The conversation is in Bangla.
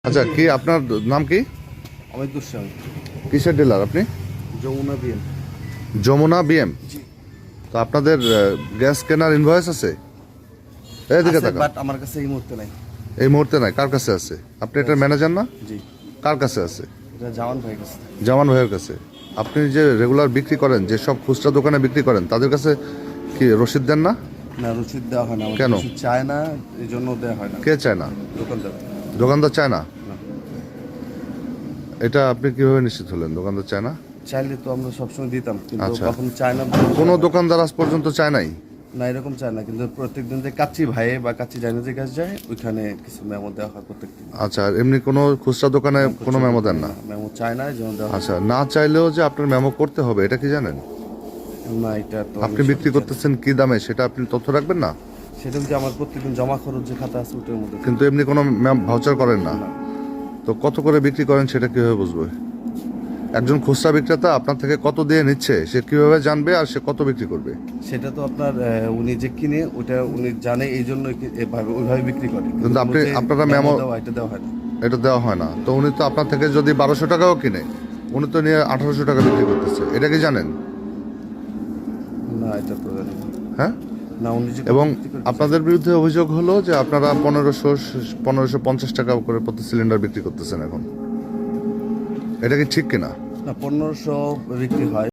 আচ্ছা, কি আপনার নাম কি? অমিতুর স্বামী। কিসের ডিলার আপনি? যমুনা বিএম। যমুনা বিএম। তো আপনাদের গ্যাস কেনার ইনভয়েস আছে? এদিকে আছে, তাকান। বাট আমার কাছে এই মুহূর্তে নাই। এই মুহূর্তে নাই, কার কাছে আছে? আপনি এটার ম্যানেজার না? জি, কার কাছে আছে? এটা জামান ভাই কাছে। জামান ভাইয়ের কাছে। আপনি যে রেগুলার বিক্রি করেন, যে সব খুচরা দোকানে বিক্রি করেন, তাদের কাছে কি রসিদ দেন না? না, রসিদ দেওয়া হয় না। আমাদের কেন? রসিদ চায় না, এই জন্য দেওয়া হয় না। কে চায় না? দোকানদার। দোকানদার চায় না? না। এটা আপনি কিভাবে নিশ্চিত হলেন দোকানদার চায় না? চাইলে তো আমরা সবসময় দিতাম, কিন্তু আচ্ছা। কখন চায় না। কোনো দোকানদার আজ পর্যন্ত চায় নাই? না, এরকম চায় না, কিন্তু প্রত্যেকদিন যে কাচ্চি ভাই বা কাচ্চি জাইনাজের কাছে যায়, ওইখানে কিছু মেমো দেওয়া হয় প্রত্যেকদিন। আচ্ছা, আর এমনি কোনো খুচরা দোকানে কোনো মেমো দেন না? মেমো চায় না, এই জন্য দেওয়া হয় আচ্ছা, না চাইলেও যে আপনার মেমো করতে হবে, এটা কি জানেন? না। এটা তো আপনি বিক্রি করতেছেন কি দামে সেটা আপনি তথ্য রাখবেন না? সেটা যে আমার প্রত্যেকদিন জমা খরচ যে খাতা আছে ওটার মধ্যে। কিন্তু এমনি কোনো ভাউচার করেন না? না। তো কত করে বিক্রি করেন সেটা কিভাবে বুঝবে? একজন খুচরা বিক্রেতা আপনার থেকে কত দিয়ে নিচ্ছে সে কিভাবে জানবে, আর সে কত বিক্রি করবে? সেটা তো আপনার উনি যে কিনে ওটা উনি জানে, এই জন্য এভাবে ওইভাবে বিক্রি করে। কিন্তু আপনারা মেমো মেমো দেওয়া এটা দেওয়া হয় না। এটা দেওয়া হয় না। তো উনি তো আপনার থেকে যদি 1200 টাকাও কিনে, উনি তো নিয়ে 1800 টাকা বিক্রি করতেছে, এটা কি জানেন? না, এটা তো জানি না। হ্যাঁ। না, উনি যে এবং বিক্রি করতেছে। আপনাদের বিরুদ্ধে অভিযোগ হলো যে আপনারা 1550 টাকা করে প্রতি সিলিন্ডার বিক্রি করতেছেন এখন। এটা কি ঠিক কিনা? না, 1500 বিক্রি হয়।